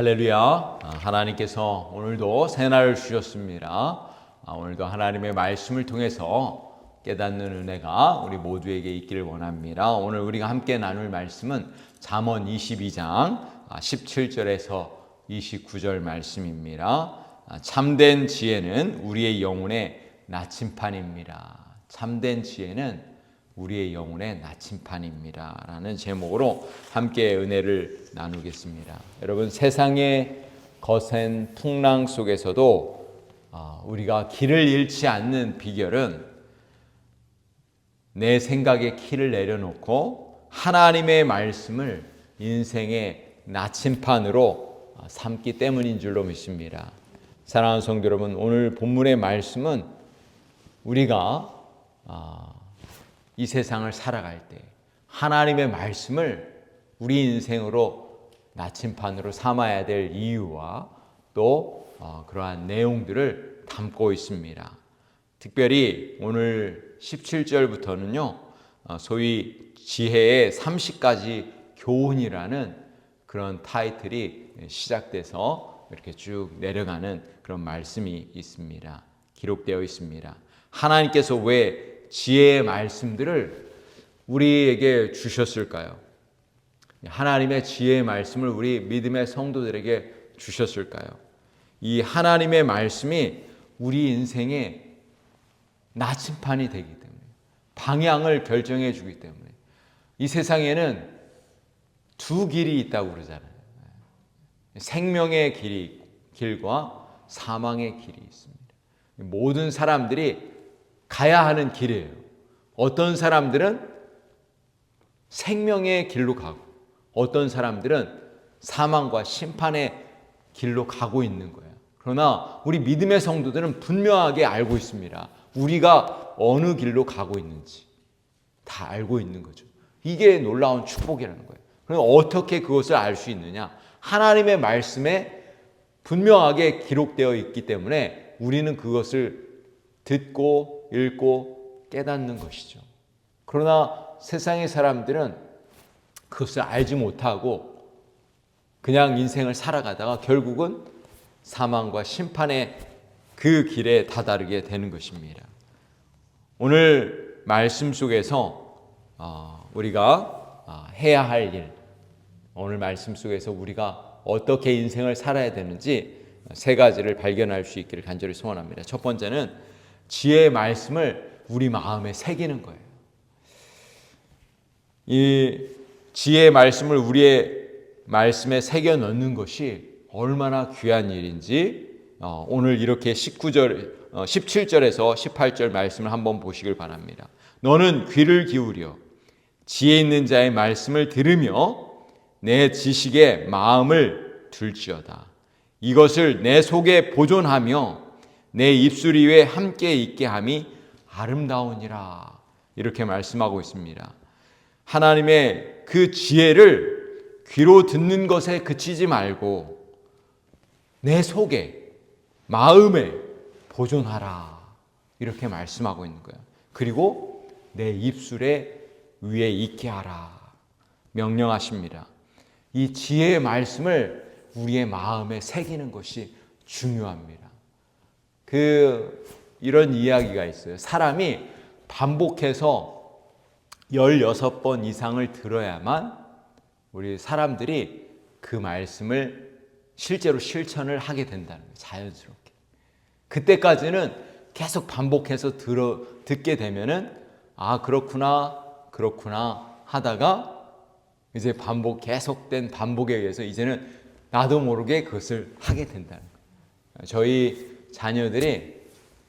할렐루야. 하나님께서 오늘도 새날을 주셨습니다. 오늘도 하나님의 말씀을 통해서 깨닫는 은혜가 우리 모두에게 있기를 원합니다. 오늘 우리가 함께 나눌 말씀은 잠언 22장 17절에서 29절 말씀입니다. 참된 지혜는 우리의 영혼의 나침판입니다. 참된 지혜는 우리의 영혼의 나침판입니다. 라는 제목으로 함께 은혜를 나누겠습니다. 여러분, 세상의 거센 풍랑 속에서도 우리가 길을 잃지 않는 비결은 내 생각에 키를 내려놓고 하나님의 말씀을 인생의 나침판으로 삼기 때문인 줄로 믿습니다. 사랑하는 성도 여러분, 오늘 본문의 말씀은 우리가 이 세상을 살아갈 때 하나님의 말씀을 우리 인생으로 나침판으로 삼아야 될 이유와 또 그러한 내용들을 담고 있습니다. 특별히 오늘 17절부터는요, 소위 지혜의 30가지 교훈이라는 그런 타이틀이 시작돼서 이렇게 쭉 내려가는 그런 말씀이 있습니다. 기록되어 있습니다. 하나님께서 왜 지혜의 말씀들을 우리에게 주셨을까요? 하나님의 지혜의 말씀을 우리 믿음의 성도들에게 주셨을까요? 이 하나님의 말씀이 우리 인생의 나침판이 되기 때문에, 방향을 결정해 주기 때문에, 이 세상에는 두 길이 있다고 그러잖아요. 생명의 길과 사망의 길이 있습니다. 모든 사람들이 가야 하는 길이에요. 어떤 사람들은 생명의 길로 가고 어떤 사람들은 사망과 심판의 길로 가고 있는 거예요. 그러나 우리 믿음의 성도들은 분명하게 알고 있습니다. 우리가 어느 길로 가고 있는지 다 알고 있는 거죠. 이게 놀라운 축복이라는 거예요. 그럼 어떻게 그것을 알 수 있느냐? 하나님의 말씀에 분명하게 기록되어 있기 때문에 우리는 그것을 듣고 읽고 깨닫는 것이죠. 그러나 세상의 사람들은 그것을 알지 못하고 그냥 인생을 살아가다가 결국은 사망과 심판의 그 길에 다다르게 되는 것입니다. 오늘 말씀 속에서 우리가 해야 할 일, 오늘 말씀 속에서 우리가 어떻게 인생을 살아야 되는지 세 가지를 발견할 수 있기를 간절히 소원합니다. 첫 번째는 지혜의 말씀을 우리 마음에 새기는 거예요. 이 지혜의 말씀을 우리의 말씀에 새겨 넣는 것이 얼마나 귀한 일인지 오늘 이렇게 17절에서 18절 말씀을 한번 보시길 바랍니다. 너는 귀를 기울여 지혜 있는 자의 말씀을 들으며 내 지식에 마음을 둘지어다. 이것을 내 속에 보존하며 내 입술 위에 함께 있게 함이 아름다우니라. 이렇게 말씀하고 있습니다. 하나님의 그 지혜를 귀로 듣는 것에 그치지 말고 내 속에, 마음에 보존하라. 이렇게 말씀하고 있는 거예요. 그리고 내 입술에 위에 있게 하라. 명령하십니다. 이 지혜의 말씀을 우리의 마음에 새기는 것이 중요합니다. 이런 이야기가 있어요. 사람이 반복해서 16번 이상을 들어야만 우리 사람들이 그 말씀을 실제로 실천을 하게 된다는 거예요. 자연스럽게. 그때까지는 계속 반복해서 듣게 되면은 그렇구나 하다가 이제 계속된 반복에 의해서 이제는 나도 모르게 그것을 하게 된다는 거예요. 저희 자녀들이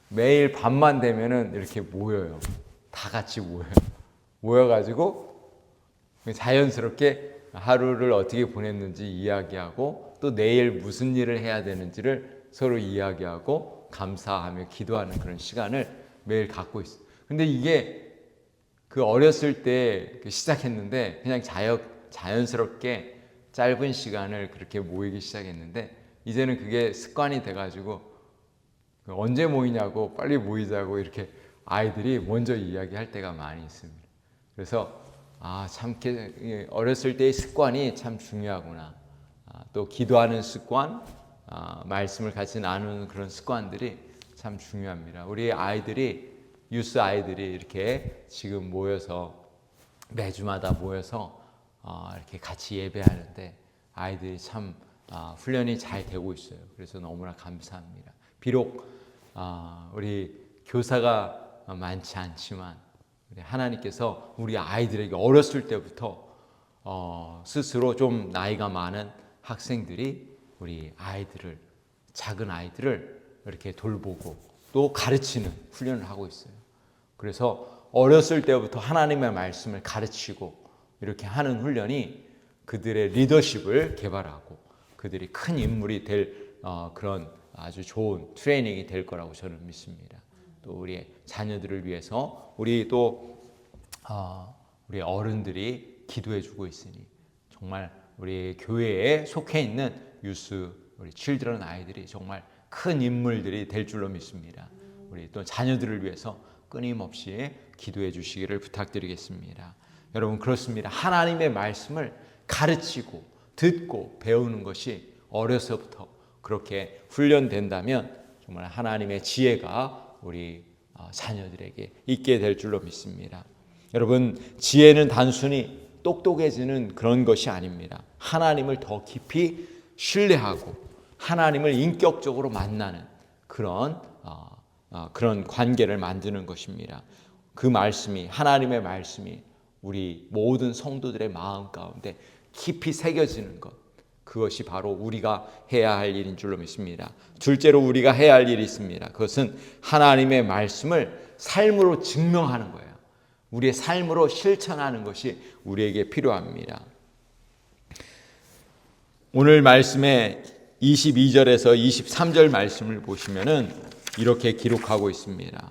매일 밤만 되면은 이렇게 모여요. 다 같이 모여가지고 자연스럽게 하루를 어떻게 보냈는지 이야기하고 또 내일 무슨 일을 해야 되는지를 서로 이야기하고 감사하며 기도하는 그런 시간을 매일 갖고 있어요. 근데 이게 그 어렸을 때 시작했는데 그냥 자연스럽게 짧은 시간을 그렇게 모이기 시작했는데 이제는 그게 습관이 돼가지고 언제 모이냐고 빨리 모이자고 이렇게 아이들이 먼저 이야기할 때가 많이 있습니다. 그래서 참 어렸을 때의 습관이 참 중요하구나. 또 기도하는 습관, 말씀을 같이 나누는 그런 습관들이 참 중요합니다. 우리 아이들이 유스 아이들이 이렇게 지금 모여서 매주마다 모여서 이렇게 같이 예배하는데 아이들이 참 훈련이 잘 되고 있어요. 그래서 너무나 감사합니다. 비록 우리 교사가 많지 않지만 하나님께서 우리 아이들에게 어렸을 때부터 스스로 좀 나이가 많은 학생들이 우리 아이들을, 작은 아이들을 이렇게 돌보고 또 가르치는 훈련을 하고 있어요. 그래서 어렸을 때부터 하나님의 말씀을 가르치고 이렇게 하는 훈련이 그들의 리더십을 개발하고 그들이 큰 인물이 될 그런 아주 좋은 트레이닝이 될 거라고 저는 믿습니다. 또 우리 자녀들을 위해서 우리 또 우리 어른들이 기도해주고 있으니 정말 우리 교회에 속해 있는 유스 우리 칠드런 아이들이 정말 큰 인물들이 될 줄로 믿습니다. 우리 또 자녀들을 위해서 끊임없이 기도해 주시기를 부탁드리겠습니다. 여러분 그렇습니다. 하나님의 말씀을 가르치고 듣고 배우는 것이 어려서부터 그렇게 훈련된다면 정말 하나님의 지혜가 우리 자녀들에게 있게 될 줄로 믿습니다. 여러분 지혜는 단순히 똑똑해지는 그런 것이 아닙니다. 하나님을 더 깊이 신뢰하고 하나님을 인격적으로 만나는 그런 관계를 만드는 것입니다. 그 말씀이 하나님의 말씀이 우리 모든 성도들의 마음 가운데 깊이 새겨지는 것, 그것이 바로 우리가 해야 할 일인 줄로 믿습니다. 둘째로 우리가 해야 할 일이 있습니다. 그것은 하나님의 말씀을 삶으로 증명하는 거예요. 우리의 삶으로 실천하는 것이 우리에게 필요합니다. 오늘 말씀의 22절에서 23절 말씀을 보시면은 이렇게 기록하고 있습니다.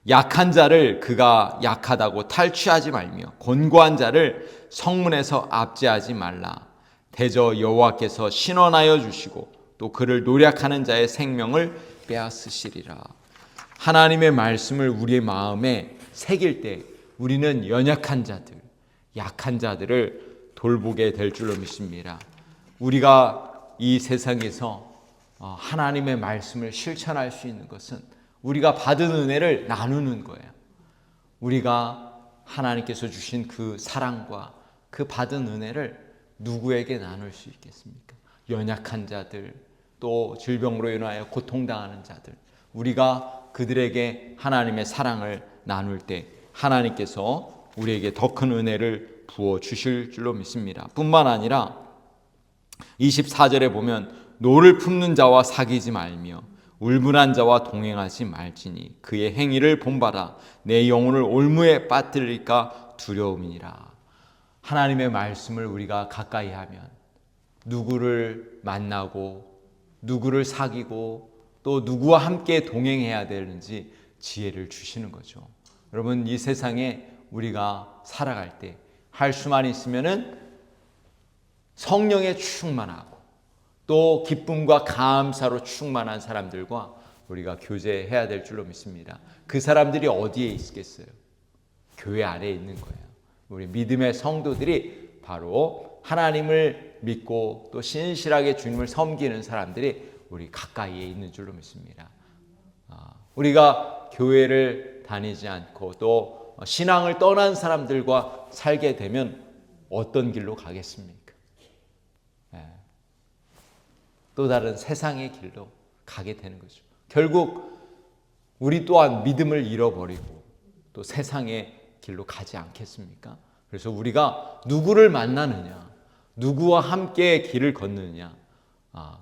약한 자를 그가 약하다고 탈취하지 말며 곤고한 자를 성문에서 압제하지 말라. 대저 여호와께서 신원하여 주시고 또 그를 노략하는 자의 생명을 빼앗으시리라. 하나님의 말씀을 우리의 마음에 새길 때 우리는 연약한 자들, 약한 자들을 돌보게 될 줄로 믿습니다. 우리가 이 세상에서 하나님의 말씀을 실천할 수 있는 것은 우리가 받은 은혜를 나누는 거예요. 우리가 하나님께서 주신 그 사랑과 그 받은 은혜를 누구에게 나눌 수 있겠습니까? 연약한 자들, 또 질병으로 인하여 고통당하는 자들, 우리가 그들에게 하나님의 사랑을 나눌 때 하나님께서 우리에게 더 큰 은혜를 부어 주실 줄로 믿습니다. 뿐만 아니라 24절에 보면 노를 품는 자와 사귀지 말며 울분한 자와 동행하지 말지니 그의 행위를 본받아 내 영혼을 올무에 빠뜨릴까 두려움이니라. 하나님의 말씀을 우리가 가까이 하면 누구를 만나고 누구를 사귀고 또 누구와 함께 동행해야 되는지 지혜를 주시는 거죠. 여러분 이 세상에 우리가 살아갈 때 할 수만 있으면은 성령에 충만하고 또 기쁨과 감사로 충만한 사람들과 우리가 교제해야 될 줄로 믿습니다. 그 사람들이 어디에 있겠어요? 교회 안에 있는 거예요. 우리 믿음의 성도들이 바로 하나님을 믿고 또 신실하게 주님을 섬기는 사람들이 우리 가까이에 있는 줄로 믿습니다. 우리가 교회를 다니지 않고 또 신앙을 떠난 사람들과 살게 되면 어떤 길로 가겠습니까? 또 다른 세상의 길로 가게 되는 거죠. 결국 우리 또한 믿음을 잃어버리고 또 세상의 길로 가지 않겠습니까? 그래서 우리가 누구를 만나느냐, 누구와 함께 길을 걷느냐,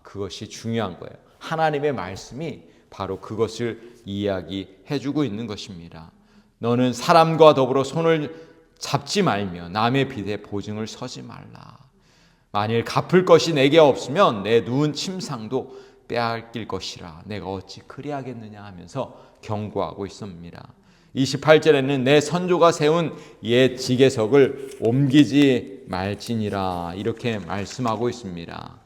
그것이 중요한 거예요. 하나님의 말씀이 바로 그것을 이야기해주고 있는 것입니다. 너는 사람과 더불어 손을 잡지 말며 남의 빚에 보증을 서지 말라. 만일 갚을 것이 내게 없으면 내 누운 침상도 빼앗길 것이라. 내가 어찌 그리하겠느냐 하면서 경고하고 있습니다. 28절에는 내 선조가 세운 옛 지계석을 옮기지 말지니라 이렇게 말씀하고 있습니다.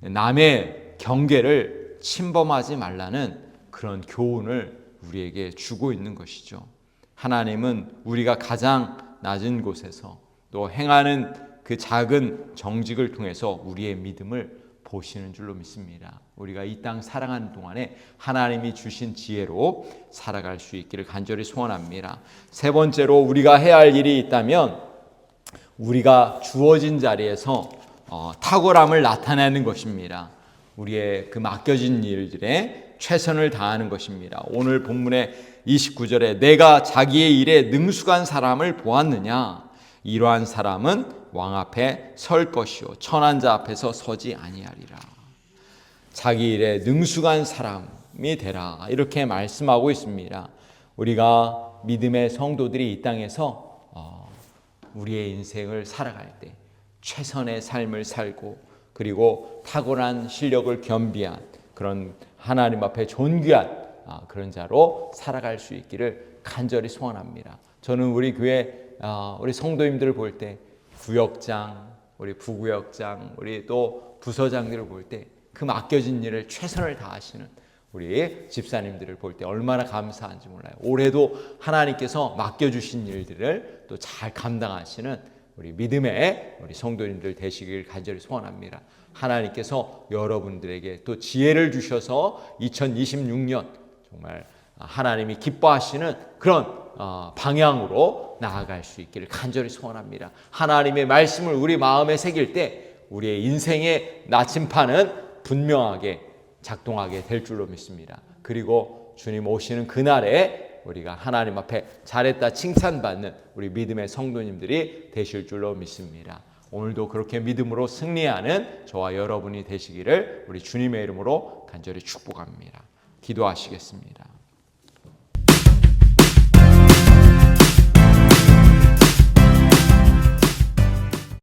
남의 경계를 침범하지 말라는 그런 교훈을 우리에게 주고 있는 것이죠. 하나님은 우리가 가장 낮은 곳에서 또 행하는 그 작은 정직을 통해서 우리의 믿음을 보시는 줄로 믿습니다. 우리가 이 땅 살아가는 동안에 하나님이 주신 지혜로 살아갈 수 있기를 간절히 소원합니다. 세 번째로 우리가 해야 할 일이 있다면 우리가 주어진 자리에서 탁월함을 나타내는 것입니다. 우리의 그 맡겨진 일들에 최선을 다하는 것입니다. 오늘 본문의 29절에 내가 자기의 일에 능숙한 사람을 보았느냐? 이러한 사람은 왕 앞에 설 것이요 천한 자 앞에서 서지 아니하리라. 자기 일에 능숙한 사람이 되라, 이렇게 말씀하고 있습니다. 우리가 믿음의 성도들이 이 땅에서 우리의 인생을 살아갈 때 최선의 삶을 살고 그리고 탁월한 실력을 겸비한 그런 하나님 앞에 존귀한 그런 자로 살아갈 수 있기를 간절히 소원합니다. 저는 우리 교회 우리 성도님들을 볼 때 구역장, 우리 부구역장, 우리 또 부서장들을 볼 때 그 맡겨진 일을 최선을 다하시는 우리 집사님들을 볼 때 얼마나 감사한지 몰라요. 올해도 하나님께서 맡겨주신 일들을 또 잘 감당하시는 우리 믿음의 우리 성도님들 되시길 간절히 소원합니다. 하나님께서 여러분들에게 또 지혜를 주셔서 2026년 정말 하나님이 기뻐하시는 그런 방향으로 나아갈 수 있기를 간절히 소원합니다. 하나님의 말씀을 우리 마음에 새길 때 우리의 인생의 나침판은 분명하게 작동하게 될 줄로 믿습니다. 그리고 주님 오시는 그날에 우리가 하나님 앞에 잘했다 칭찬받는 우리 믿음의 성도님들이 되실 줄로 믿습니다. 오늘도 그렇게 믿음으로 승리하는 저와 여러분이 되시기를 우리 주님의 이름으로 간절히 축복합니다. 기도하시겠습니다.